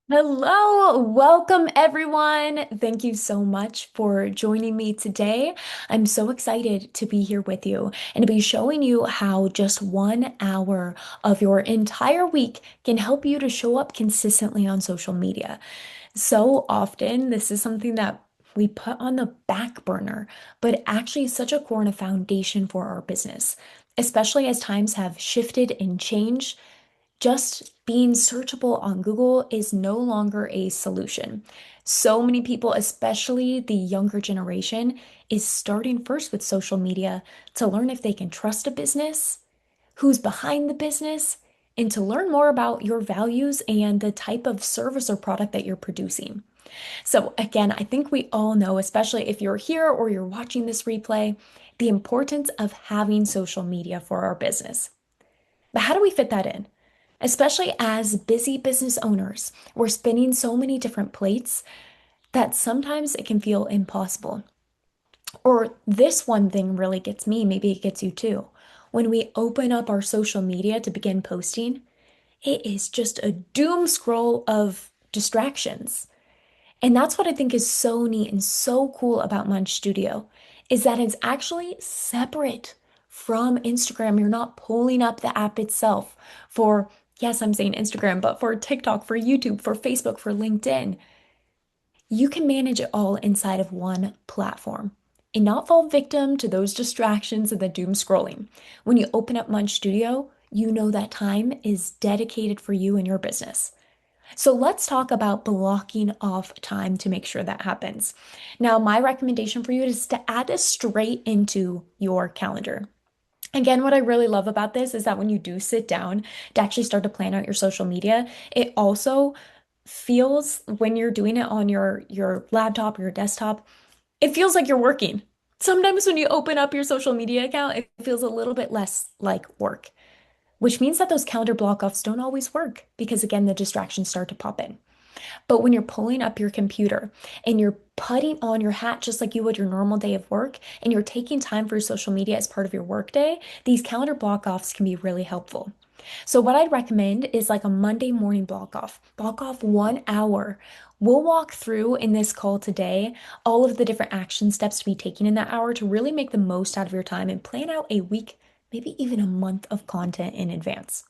Hello, welcome everyone. Thank you so much for joining me today. I'm so excited to be here with you and to be showing you how just 1 hour of your entire week can help you to show up consistently on social media. So often, this is something that we put on the back burner, but actually is such a core and a foundation for our business, especially as times have shifted and changed. Just being searchable on Google is no longer a solution. So many people, especially the younger generation, is starting first with social media to learn if they can trust a business, who's behind the business, and to learn more about your values and the type of service or product that you're producing. So, again, I think we all know, especially if you're here or you're watching this replay, the importance of having social media for our business. But how do we fit that in? Especially as busy business owners, we're spinning so many different plates that sometimes it can feel impossible. Or this one thing really gets me, maybe it gets you too. When we open up our social media to begin posting, it is just a doom scroll of distractions. And that's what I think is so neat and so cool about Munch Studio is that it's actually separate from Instagram. You're not pulling up the app itself for, yes, I'm saying Instagram, but for TikTok, for YouTube, for Facebook, for LinkedIn. You can manage it all inside of one platform and not fall victim to those distractions and the doom scrolling. When you open up Munch Studio, you know that time is dedicated for you and your business. So let's talk about blocking off time to make sure that happens. Now, my recommendation for you is to add this straight into your calendar. Again, what I really love about this is that when you do sit down to actually start to plan out your social media, it also feels when you're doing it on your laptop or your desktop, it feels like you're working. Sometimes when you open up your social media account, it feels a little bit less like work, which means that those calendar block offs don't always work because again, the distractions start to pop in. But when you're pulling up your computer and you're putting on your hat just like you would your normal day of work, and you're taking time for your social media as part of your workday, these calendar block offs can be really helpful. So, what I'd recommend is like a Monday morning block off. Block off 1 hour. We'll walk through in this call today all of the different action steps to be taken in that hour to really make the most out of your time and plan out a week, maybe even a month of content in advance.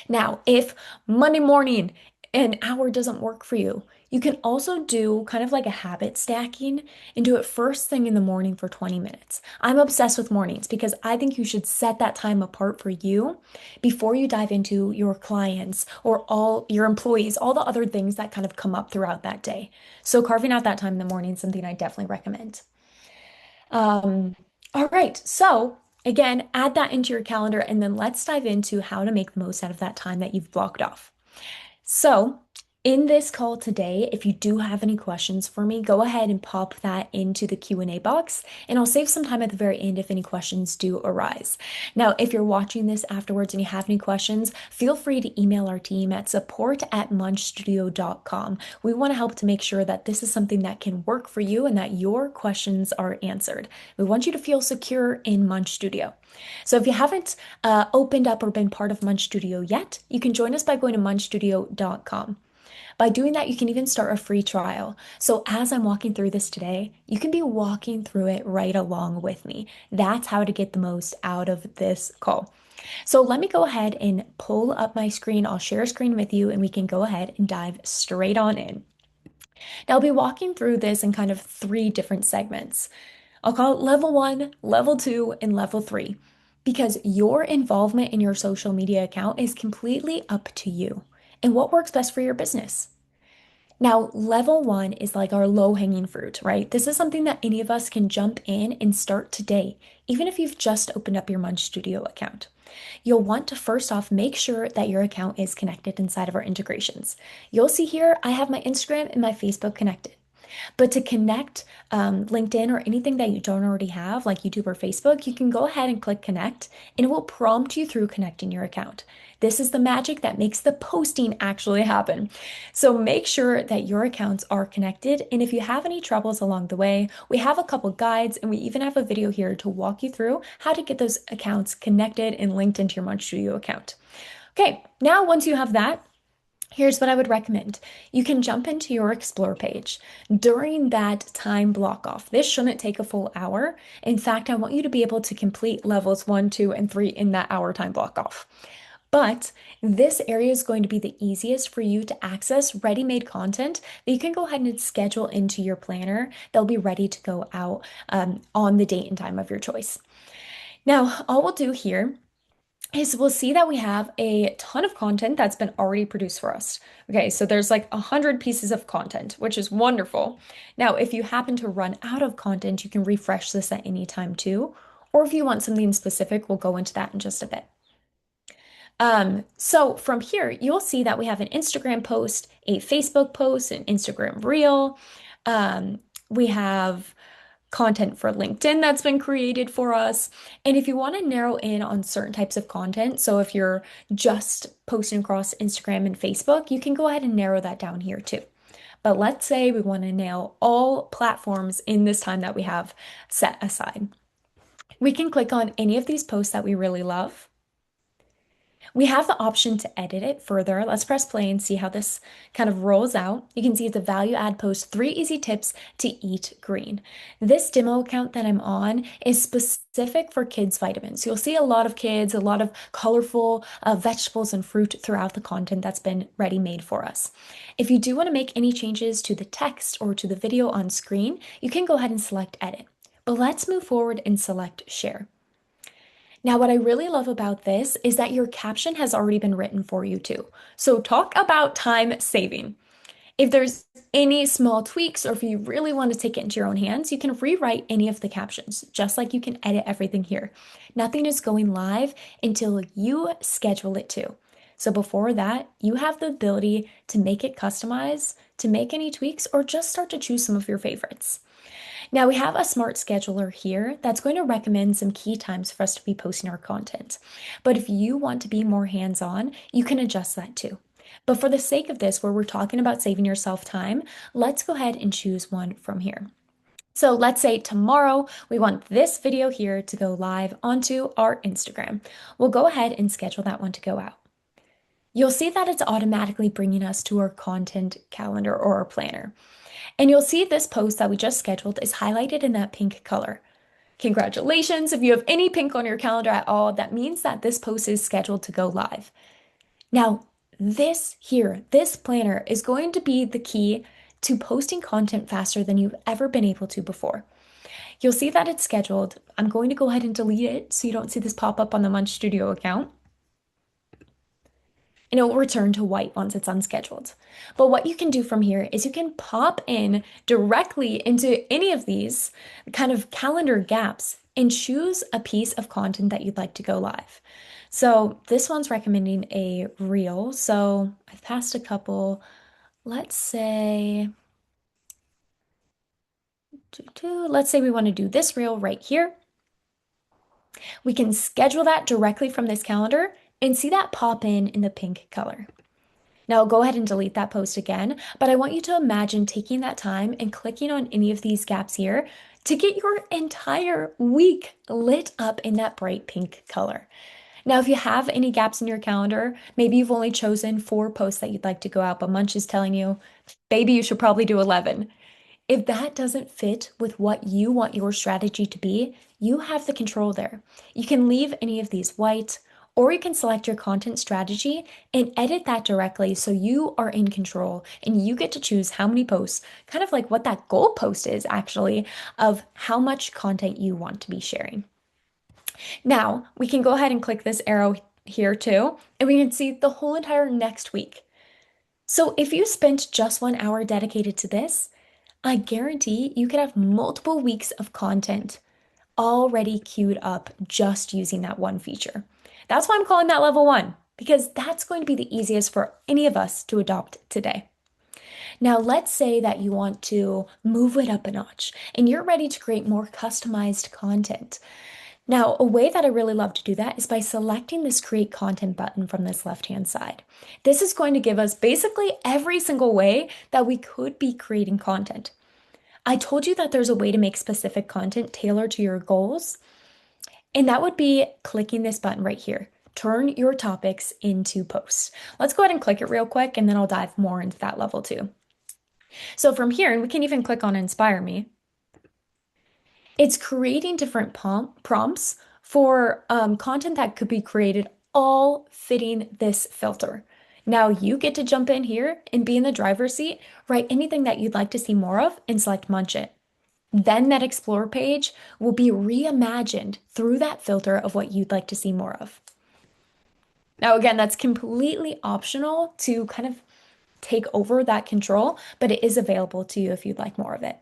Now, if Monday morning an hour doesn't work for you, you can also do kind of like a habit stacking and do it first thing in the morning for 20 minutes. I'm obsessed with mornings because I think you should set that time apart for you before you dive into your clients or all your employees, all the other things that kind of come up throughout that day. So carving out that time in the morning is something I definitely recommend. Um, all right, so again, add that into your calendar and then let's dive into how to make the most out of that time that you've blocked off. So, in this call today, if you do have any questions for me, go ahead and pop that into the Q&A box, and I'll save some time at the very end if any questions do arise. Now, if you're watching this afterwards and you have any questions, feel free to email our team at support@munchstudio.com. We want to help to make sure that this is something that can work for you and that your questions are answered. We want you to feel secure in Munch Studio. So if you haven't opened up or been part of Munch Studio yet, you can join us by going to munchstudio.com. By doing that, you can even start a free trial. So as I'm walking through this today, you can be walking through it right along with me. That's how to get the most out of this call. So let me go ahead and pull up my screen. I'll share a screen with you and we can go ahead and dive straight on in. Now I'll be walking through this in kind of three different segments. I'll call it level one, level two, and level three because your involvement in your social media account is completely up to you and what works best for your business. Now, level one is like our low-hanging fruit, right? This is something that any of us can jump in and start today, even if you've just opened up your Munch Studio account. You'll want to first off make sure that your account is connected inside of our integrations. You'll see here I have my Instagram and my Facebook connected. But to connect LinkedIn or anything that you don't already have, like YouTube or Facebook, you can go ahead and click connect and it will prompt you through connecting your account. This is the magic that makes the posting actually happen. So make sure that your accounts are connected. And if you have any troubles along the way, we have a couple guides and we even have a video here to walk you through how to get those accounts connected and linked into your Munch Studio account. Okay, now once you have that, Here's what I would recommend. You can jump into your Explore page during that time block off. This shouldn't take a full hour. In fact, I want you to be able to complete levels one, two, and three in that hour time block off. But this area is going to be the easiest for you to access ready-made content that you can go ahead and schedule into your planner. They'll be ready to go out on the date and time of your choice. Now, all we'll do here is we'll see that we have a ton of content that's been already produced for us. Okay, so there's like 100 pieces of content, which is wonderful. Now, if you happen to run out of content, you can refresh this at any time too. Or if you want something specific, we'll go into that in just a bit. So from here, you'll see that we have an Instagram post, a Facebook post, an Instagram reel. We have content for LinkedIn that's been created for us. And if you want to narrow in on certain types of content, so if you're just posting across Instagram and Facebook, you can go ahead and narrow that down here too. But let's say we want to nail all platforms in this time that we have set aside. We can click on any of these posts that we really love. We have the option to edit it further. Let's press play and see how this kind of rolls out. You can see it's a value add post, 3 easy tips to eat green. This demo account that I'm on is specific for kids' vitamins. You'll see a lot of kids, a lot of colorful vegetables and fruit throughout the content that's been ready made for us. If you do want to make any changes to the text or to the video on screen, you can go ahead and select edit. But let's move forward and select share. Now, what I really love about this is that your caption has already been written for you too. So talk about time saving. If there's any small tweaks or if you really want to take it into your own hands, you can rewrite any of the captions, just like you can edit everything here. Nothing is going live until you schedule it to. So before that, you have the ability to make it customized, to make any tweaks, or just start to choose some of your favorites. Now we have a smart scheduler here that's going to recommend some key times for us to be posting our content. But if you want to be more hands-on, you can adjust that too. But for the sake of this, where we're talking about saving yourself time, let's go ahead and choose one from here. So let's say tomorrow we want this video here to go live onto our Instagram. We'll go ahead and schedule that one to go out. You'll see that it's automatically bringing us to our content calendar or our planner. And you'll see this post that we just scheduled is highlighted in that pink color. Congratulations, if you have any pink on your calendar at all, that means that this post is scheduled to go live. Now, this here, this planner is going to be the key to posting content faster than you've ever been able to before. You'll see that it's scheduled. I'm going to go ahead and delete it so you don't see this pop up on the Munch Studio account, and it will return to white once it's unscheduled. But what you can do from here is you can pop in directly into any of these kind of calendar gaps and choose a piece of content that you'd like to go live. So this one's recommending a reel. So I've passed a couple. Let's say, let's say we want to do this reel right here. We can schedule that directly from this calendar and see that pop in the pink color. Now I'll go ahead and delete that post again, but I want you to imagine taking that time and clicking on any of these gaps here to get your entire week lit up in that bright pink color. Now, if you have any gaps in your calendar, maybe you've only chosen 4 posts that you'd like to go out, but Munch is telling you, baby, you should probably do 11. If that doesn't fit with what you want your strategy to be, you have the control there. You can leave any of these white, or you can select your content strategy and edit that directly so you are in control and you get to choose how many posts, kind of like what that goal post is actually, of how much content you want to be sharing. Now, we can go ahead and click this arrow here too, and we can see the whole entire next week. So if you spent just 1 hour dedicated to this, I guarantee you could have multiple weeks of content already queued up just using that one feature. That's why I'm calling that level 1, because that's going to be the easiest for any of us to adopt today. Now, let's say that you want to move it up a notch and you're ready to create more customized content. Now, a way that I really love to do that is by selecting this create content button from this left-hand side. This is going to give us basically every single way that we could be creating content. I told you that there's a way to make specific content tailored to your goals, and that would be clicking this button right here. turn your topics into posts. Let's go ahead and click it real quick, and then I'll dive more into that level too. So from here, and we can even click on Inspire Me, it's creating different prompts for content that could be created all fitting this filter. Now you get to jump in here and be in the driver's seat, write anything that you'd like to see more of, and select Munch It. Then that Explore page will be reimagined through that filter of what you'd like to see more of. Now, again, that's completely optional to kind of take over that control, but it is available to you if you'd like more of it.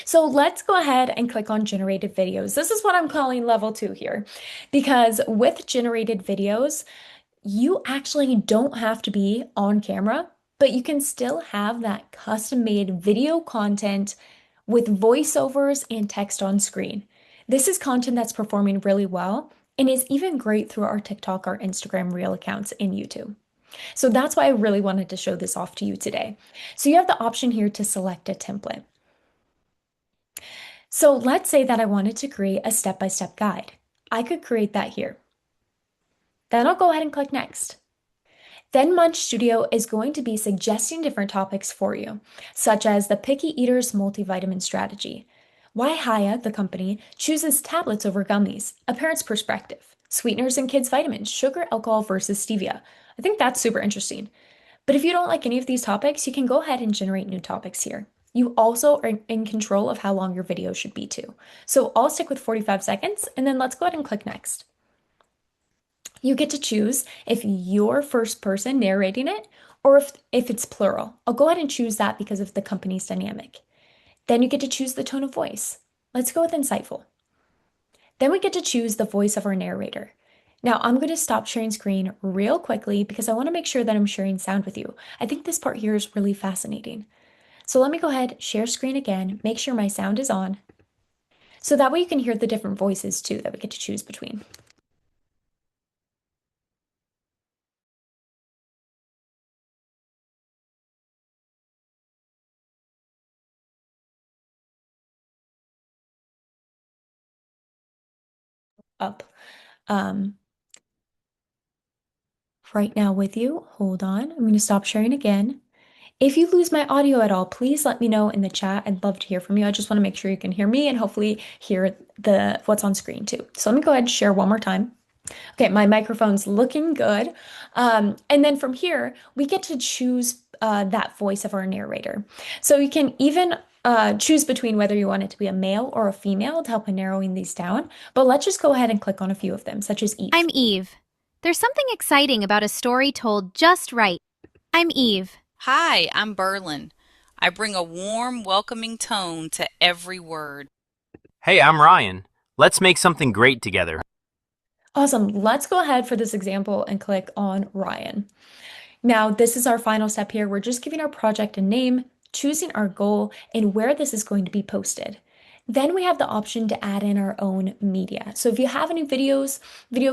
So let's go ahead and click on generated videos. This is what I'm calling level 2 here, because with generated videos, you actually don't have to be on camera, but you can still have that custom-made video content with voiceovers and text on screen. This is content that's performing really well and is even great through our TikTok, our Instagram Reel accounts, and YouTube. So that's why I really wanted to show this off to you today. So you have the option here to select a template. So let's say that I wanted to create a step-by-step guide. I could create that here. Then I'll go ahead and click Next. Then Munch Studio is going to be suggesting different topics for you, such as the Picky Eater's Multivitamin Strategy, why Haya, the company, chooses tablets over gummies, a parent's perspective, sweeteners in kids' vitamins, sugar, alcohol versus stevia. I think that's super interesting. But if you don't like any of these topics, you can go ahead and generate new topics here. You also are in control of how long your video should be too. So I'll stick with 45 seconds, and then let's go ahead and click Next. You get to choose if you're first person narrating it or if it's plural. I'll go ahead and choose that because of the company's dynamic. Then you get to choose the tone of voice. Let's go with insightful. Then we get to choose the voice of our narrator. Now I'm going to stop sharing screen real quickly because I want to make sure that I'm sharing sound with you. I think this part here is really fascinating. So let me go ahead, share screen again, make sure my sound is on. So that way you can hear the different voices too that we get to choose between. Up right now with you. Hold on. I'm going to stop sharing again. If you lose my audio at all, please let me know in the chat. I'd love to hear from you. I just want to make sure you can hear me and hopefully hear what's on screen too. So let me go ahead and share one more time. Okay, my microphone's looking good. And then from here, we get to choose that voice of our narrator. So you can even choose between whether you want it to be a male or a female to help in narrowing these down. But let's just go ahead and click on a few of them, such as Eve. I'm Eve. There's something exciting about a story told just right. I'm Eve. Hi, I'm Berlin. I bring a warm, welcoming tone to every word. Hey, I'm Ryan. Let's make something great together. Awesome. Let's go ahead for this example and click on Ryan. Now, this is our final step here. We're just giving our project a name, choosing our goal, and where this is going to be posted. Then we have the option to add in our own media. So if you have any video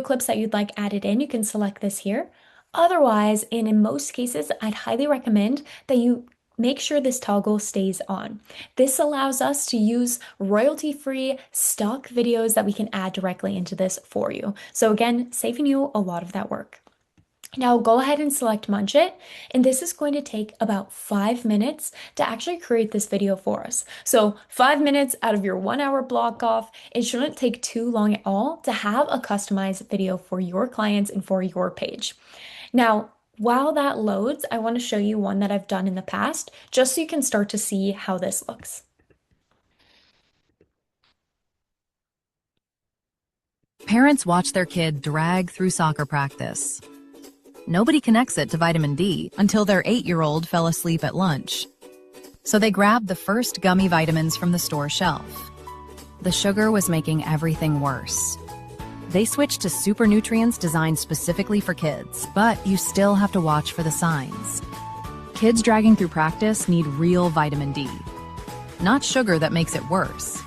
clips that you'd like added in, you can select this here. Otherwise, and in most cases, I'd highly recommend that you make sure this toggle stays on. This allows us to use royalty-free stock videos that we can add directly into this for you. So again, saving you a lot of that work. Now go ahead and select Munch It, and this is going to take about 5 minutes to actually create this video for us. So 5 minutes out of your 1 hour block off, it shouldn't take too long at all to have a customized video for your clients and for your page. Now, while that loads, I want to show you one that I've done in the past, just so you can start to see how this looks. Parents watch their kid drag through soccer practice. Nobody connects it to vitamin D until their 8-year-old fell asleep at lunch. So they grabbed the first gummy vitamins from the store shelf. The sugar was making everything worse. They switched to super nutrients designed specifically for kids, but you still have to watch for the signs. Kids dragging through practice need real vitamin D, not sugar that makes it worse.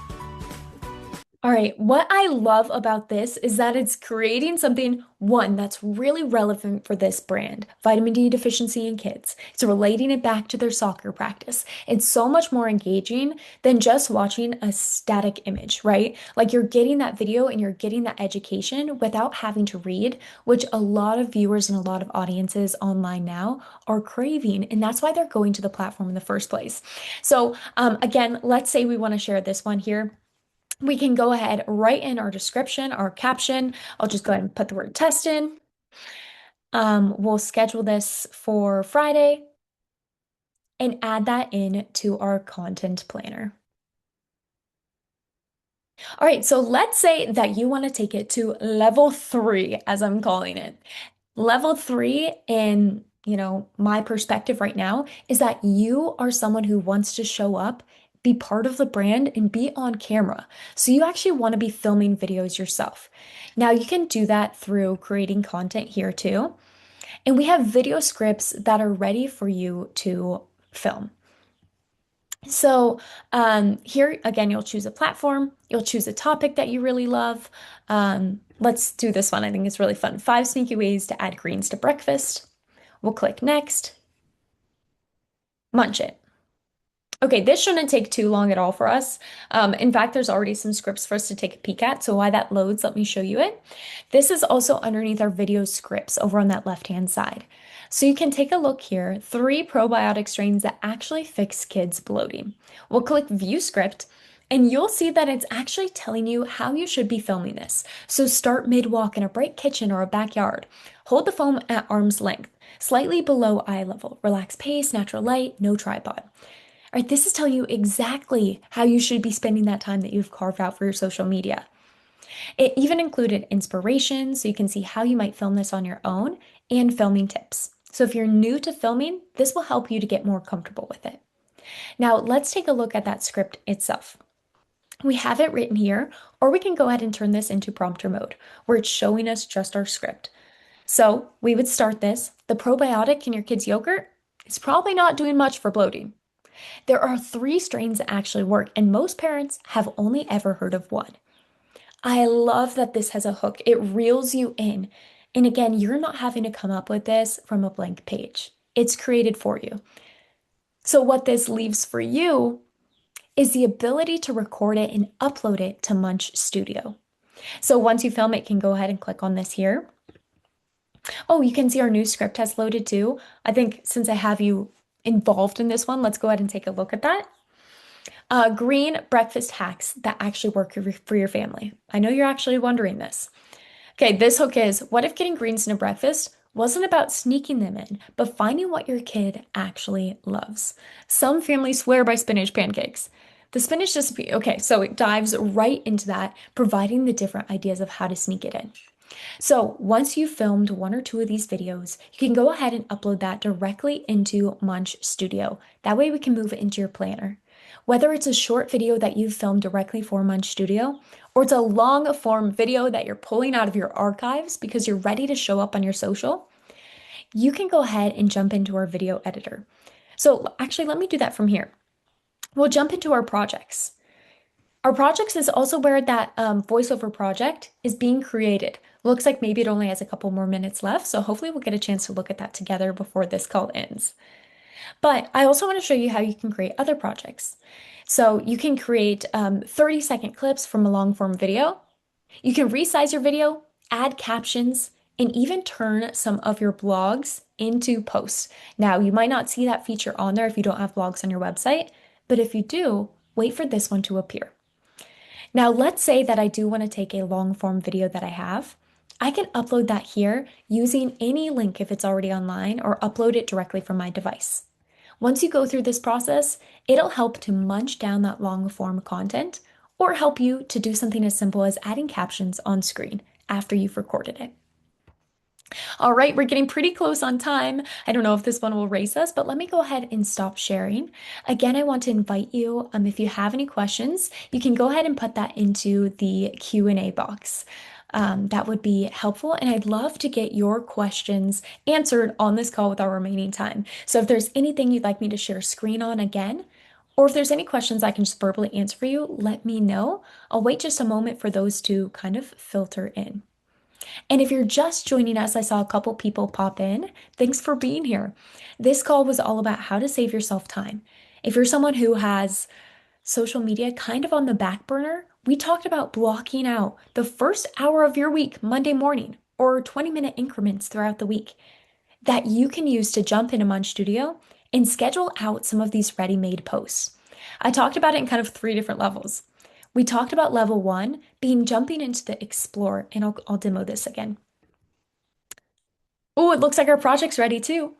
All right, what I love about this is that it's creating something, one, that's really relevant for this brand, vitamin D deficiency in kids. It's relating it back to their soccer practice. It's so much more engaging than just watching a static image, right? Like you're getting that video and you're getting that education without having to read, which a lot of viewers and a lot of audiences online now are craving. And that's why they're going to the platform in the first place. So, again, let's say we want to share this one here. We can go ahead, write in our description, our caption. I'll just go ahead and put the word test in. We'll schedule this for Friday and add that in to our content planner. All right, so let's say that you want to take it to level 3, as I'm calling it. Level 3 in, my perspective right now is that you are someone who wants to show up, be part of the brand, and be on camera. So you actually want to be filming videos yourself. Now you can do that through creating content here too. And we have video scripts that are ready for you to film. So here again, you'll choose a platform, you'll choose a topic that you really love. Let's do this one. I think it's really fun. 5 sneaky ways to add greens to breakfast. We'll click next, munch it. Okay, this shouldn't take too long at all for us. In fact, there's already some scripts for us to take a peek at. So while that loads, let me show you it. This is also underneath our video scripts over on that left-hand side. So you can take a look here, 3 probiotic strains that actually fix kids' bloating. We'll click view script and you'll see that it's actually telling you how you should be filming this. So start mid-walk in a bright kitchen or a backyard. Hold the phone at arm's length, slightly below eye level. Relax pace, natural light, no tripod. All right, this is telling you exactly how you should be spending that time that you've carved out for your social media. It even included inspiration, so you can see how you might film this on your own, and filming tips. So if you're new to filming, this will help you to get more comfortable with it. Now, let's take a look at that script itself. We have it written here, or we can go ahead and turn this into prompter mode, where it's showing us just our script. So we would start this. The probiotic in your kid's yogurt is probably not doing much for bloating. There are 3 strains that actually work, and most parents have only ever heard of one. I love that this has a hook. It reels you in. And again, you're not having to come up with this from a blank page. It's created for you. So what this leaves for you is the ability to record it and upload it to Munch Studio. So once you film it, you can go ahead and click on this here. Oh, you can see our new script has loaded too. I think since I have you involved in this one, let's go ahead and take a look at that. Green breakfast hacks that actually work for your family. I know you're actually wondering this. Okay, this hook is, what if getting greens into breakfast wasn't about sneaking them in, but finding what your kid actually loves? Some families swear by spinach pancakes. The spinach recipe, okay, so it dives right into that, providing the different ideas of how to sneak it in. So once you've filmed 1 or 2 of these videos, you can go ahead and upload that directly into Munch Studio. That way we can move it into your planner. Whether it's a short video that you've filmed directly for Munch Studio, or it's a long form video that you're pulling out of your archives because you're ready to show up on your social, you can go ahead and jump into our video editor. So actually, let me do that from here. We'll jump into our projects. Our projects is also where that voiceover project is being created. Looks like maybe it only has a couple more minutes left, so hopefully we'll get a chance to look at that together before this call ends. But I also want to show you how you can create other projects. So you can create 30-second clips from a long form video. You can resize your video, add captions, and even turn some of your blogs into posts. Now, you might not see that feature on there if you don't have blogs on your website, but if you do, wait for this one to appear. Now, let's say that I do want to take a long form video that I have. I can upload that here using any link if it's already online, or upload it directly from my device. Once you go through this process, it'll help to munch down that long form content, or help you to do something as simple as adding captions on screen after you've recorded it. All right, we're getting pretty close on time. I don't know if this one will race us, but let me go ahead and stop sharing. Again, I want to invite you, if you have any questions, you can go ahead and put that into the Q&A box. That would be helpful, and I'd love to get your questions answered on this call with our remaining time. So if there's anything you'd like me to share screen on again, Or if there's any questions I can just verbally answer for you, let me know. I'll wait just a moment for those to kind of filter in. And if you're just joining us, I saw a couple people pop in. Thanks for being here. This call was all about how to save yourself time. If you're someone who has social media kind of on the back burner, we talked about blocking out the first hour of your week, Monday morning, or 20-minute increments throughout the week that you can use to jump into Munch Studio and schedule out some of these ready-made posts. I talked about it in kind of three different levels. We talked about level one being jumping into the explore, and I'll demo this again. Oh, it looks like our project's ready too.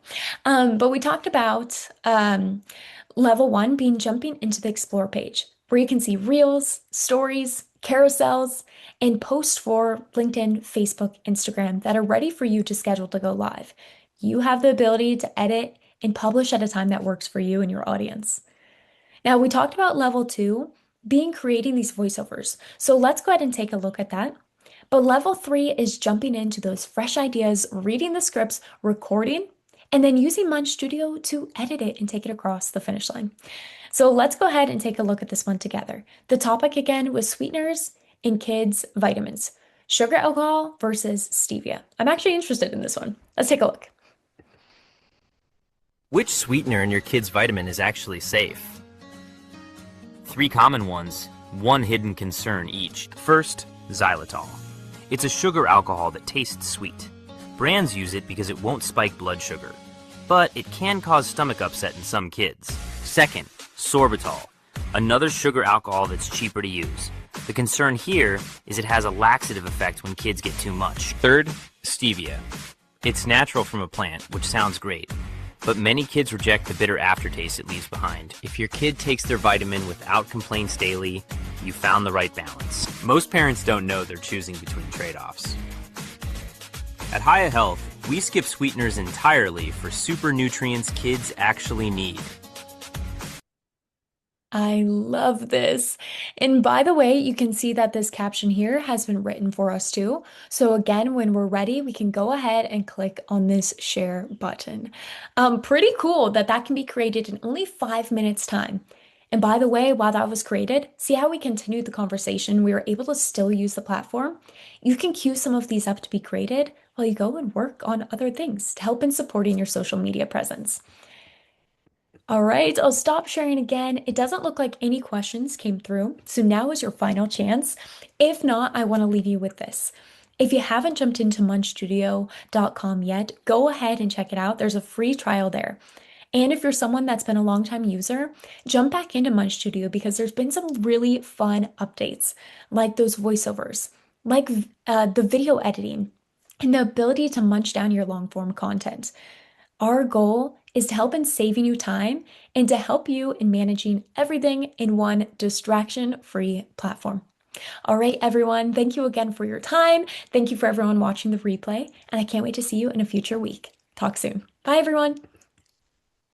But we talked about level one being jumping into the explore page, where you can see reels, stories, carousels, and posts for LinkedIn, Facebook, Instagram that are ready for you to schedule to go live. You have the ability to edit and publish at a time that works for you and your audience. Now, we talked about level two being creating these voiceovers. So let's go ahead and take a look at that. But level three is jumping into those fresh ideas, reading the scripts, recording, and then using Munch Studio to edit it and take it across the finish line. So let's go ahead and take a look at this one together. The topic again was sweeteners in kids' vitamins, sugar alcohol versus stevia. I'm actually interested in this one. Let's take a look. Which sweetener in your kid's vitamin is actually safe? Three common ones, one hidden concern each. First, xylitol. It's a sugar alcohol that tastes sweet. Brands use it because it won't spike blood sugar, but it can cause stomach upset in some kids. Second, sorbitol, another sugar alcohol that's cheaper to use. The concern here is it has a laxative effect when kids get too much. Third, stevia. It's natural from a plant, which sounds great, but many kids reject the bitter aftertaste it leaves behind. If your kid takes their vitamin without complaints daily, you found the right balance. Most parents don't know they're choosing between trade-offs. At Hiya Health, we skip sweeteners entirely for super nutrients kids actually need. I love this. And by the way, you can see that this caption here has been written for us too. So again, when we're ready, we can go ahead and click on this share button. Pretty cool that that can be created in only 5 minutes time. And by the way, while that was created, see how we continued the conversation? We were able to still use the platform. You can queue some of these up to be created while you go and work on other things to help in supporting your social media presence. All right, I'll stop sharing again. It doesn't look like any questions came through, so now is your final chance. If not, I want to leave you with this. If you haven't jumped into munchstudio.com yet, go ahead and check it out. There's a free trial there. And if you're someone that's been a long time user, jump back into Munch Studio because there's been some really fun updates, like those voiceovers, like the video editing, and the ability to munch down your long form content. Our goal is to help in saving you time and to help you in managing everything in one distraction-free platform. All right, everyone, thank you again for your time. Thank you for everyone watching the replay, and I can't wait to see you in a future week. Talk soon. Bye, everyone.